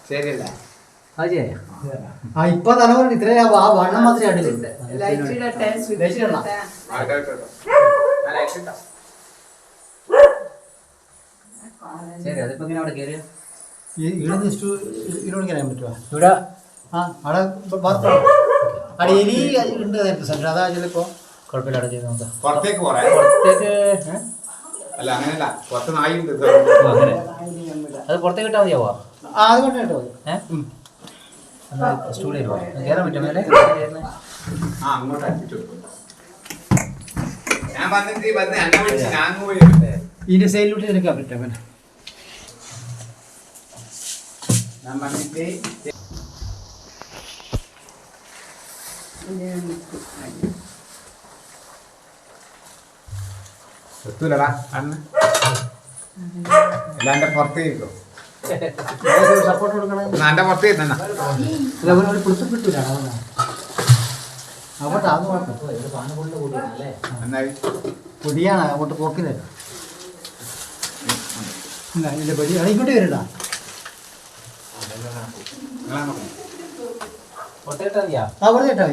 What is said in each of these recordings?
ശരിയല്ല ഇപ്പൊ തലമുറ ഇത്ര ആ വണ്ണം മാത്രമേ കണ്ടില്ല. ശരി, അതിപ്പോ ഇങ്ങനെ അവിടെ കയറിയ ഇവിടെ കയറാൻ പറ്റുമോ? ഇവിടെ അവിടെ അവിടെ എലി ഉണ്ട് സെൻറ്റർ. അതാ ചിലപ്പോ കുഴപ്പമില്ല. അവിടെ ചെയ്ത് നോക്കാം. പുറത്തേക്ക് പോറേ പുറത്തേക്ക് അല്ല, അങ്ങനെയല്ല. പുറത്ത് നായുണ്ട്. അങ്ങനെ അത് പുറത്തേക്ക് ഇട്ടാൽ മതിയാവോ? അതുകൊണ്ട് കേട്ടോ. സ്റ്റൂഡിയോ കയറാൻ പറ്റും മേലെ. അങ്ങോട്ട് അടിച്ചു. ഞാൻ വന്നിട്ട് എന്നെ വിളിച്ച് ഞാൻ പോയി ഇതിന്റെ സൈഡിലോട്ട് എടുക്കാൻ പറ്റും. ഞാൻ വന്നിട്ട് എത്തൂലടാ അന്ന് എല്ലാം എന്റെ പുറത്ത് ഇരിക്കും. സപ്പോർട്ട് കൊടുക്കണം. എന്റെ പുറത്ത് ഇരുന്ന പിടുത്തം കിട്ടൂല. അങ്ങോട്ട് അത് എന്നായി പൊടിയാണ് അങ്ങോട്ട് പോക്കില്ല. ഇങ്ങോട്ട് വരണ്ട. പുറത്തേക്ക് മതിയാ? അവിടെ കേട്ടാ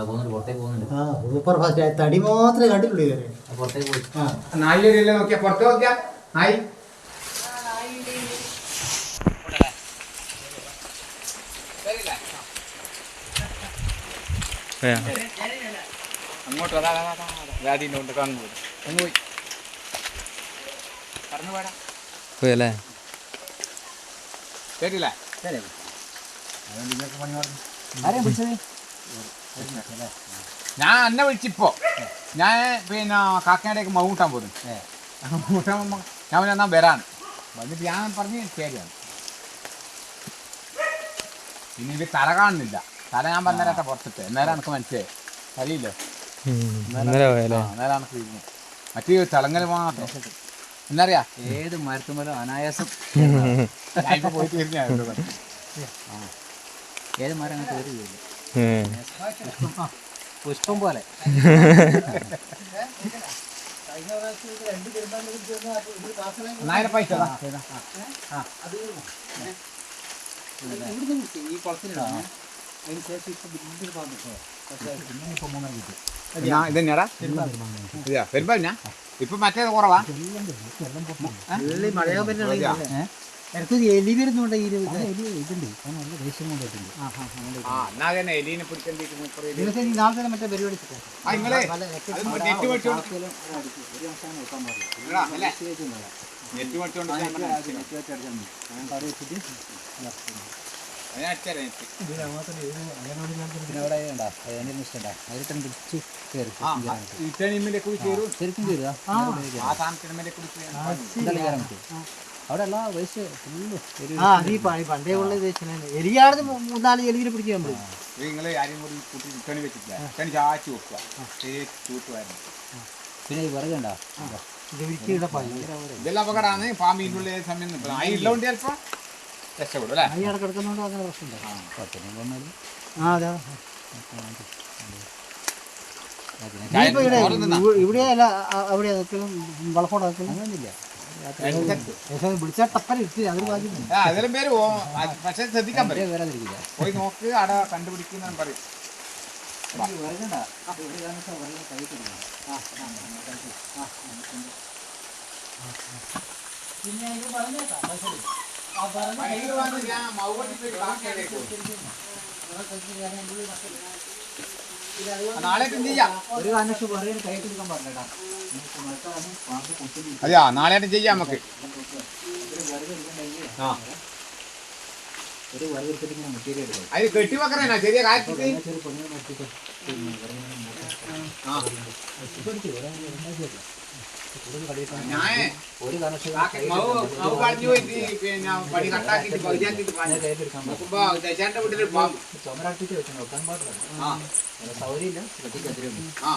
പുറത്തേക്ക് പോകുന്നുണ്ട്. Super fast. തടി മാത്രമേ കണ്ടിട്ടുള്ളൂ ഇവരെ. പുറത്തേക്ക് പോയി. നായി വരില്ല. നോക്കിയാ പുറത്ത് നോക്കിയാ നായി അങ്ങോട്ട് കൊണ്ട് കാണുന്നു. അങ്ങ് പോയി പറഞ്ഞു പോടാ. പോയല്ലേ? ശരിയല്ലേ? ഞാൻ എന്നെ വിളിച്ചിപ്പോ ഞാൻ പിന്നെ കാക്കനാടേക്ക് മൗട്ടാൻ പോകുന്നു. ഞാൻ എന്നാ വരാണ് വന്നിട്ട് ഞാൻ പറഞ്ഞ് ശരിയാണ്. ഇനി ഇത് തല കാണുന്നില്ല. തല ഞാൻ പറഞ്ഞേരട്ടെ പുറത്തിട്ട്. എന്നേരം എനിക്ക് മനസ്സിലായി. അറിയില്ലേ? നേരം എനിക്ക് മറ്റേ തിളങ്ങൽ മാത്രം. എന്നറിയാ ഏത് മരത്തുമ്പോഴും അനായാസം പോയി തീർന്നു. ഏത് മരം അങ്ങനെ കയറി പുഷ്പം പോലെ. പൈസ ഈ കുളത്തിലാണ്. ഇതന്നെയാടാ പെരുമ്പാലിനാ. ഇപ്പൊ മറ്റേത് കുറവാ. മഴയാൻ പറ്റുന്ന എനിക്ക് എലി വരുന്നുണ്ട്. ഇതുണ്ട് നല്ല ദേഷ്യം കൊണ്ടിട്ടുണ്ട്. എലീനെ പിടിക്കേണ്ടി നാളെ തന്നെ മറ്റേ പരിപാടി ശരിക്കും കയറുക അവിടെ എല്ലാ വയസ്സ് ഫുള്ള് പണ്ടേ ഉള്ള എലിയാണെന്ന് 3-4 എലിനെ പിടിക്കാൻ പറ്റും. നിങ്ങള് ആരും കൂടി കൂട്ടി കണി വെച്ചിട്ടില്ല. കണി ചാച്ചു വെക്കുക. പിന്നെ ഈ വിറകണ്ട ഇതെല്ലാം അപകടമാണ്. പാമ്പിൻ്റെ ഉള്ളിൽ സമയം നായി ഉള്ളതുകൊണ്ട് ചിലപ്പോ രക്ഷപ്പെടും അല്ലേ? നായി അവിടെ കിടക്കുന്നതുകൊണ്ട് അങ്ങനെ പ്രശ്നമുണ്ട്. ഇവിടെ അല്ല അവിടെ വളപ്പോടെ അങ്ങനെയൊന്നുമില്ല. വിളിച്ചാൽ ടപ്പല ഇട്ട് അതൊരു കാര്യം. അതിലും പേര് പക്ഷെ ശ്രദ്ധിക്കാൻ പറ്റും. പോയി നോക്ക് അവിടെ കണ്ടുപിടിക്കുന്ന പറയും. നാളെ ചെയ്യാം. അതെയാ നാളെയായിട്ട് ചെയ്യാം നമുക്ക്. അത് കെട്ടി വെക്കണേനാ ചെറിയ കാര്യത്തിൽ. ഞാൻ കളഞ്ഞു പോയിട്ട് പിന്നെ പണി കട്ടാക്കിട്ട് പകുതിയാക്കിട്ട് നോക്കുമ്പോ ദശാന്റെ വീട്ടിൽ ചുമരാട്ടിട്ട് വെച്ചാൽ വെക്കാൻ പാടില്ല. സൗകര്യമില്ല. ആ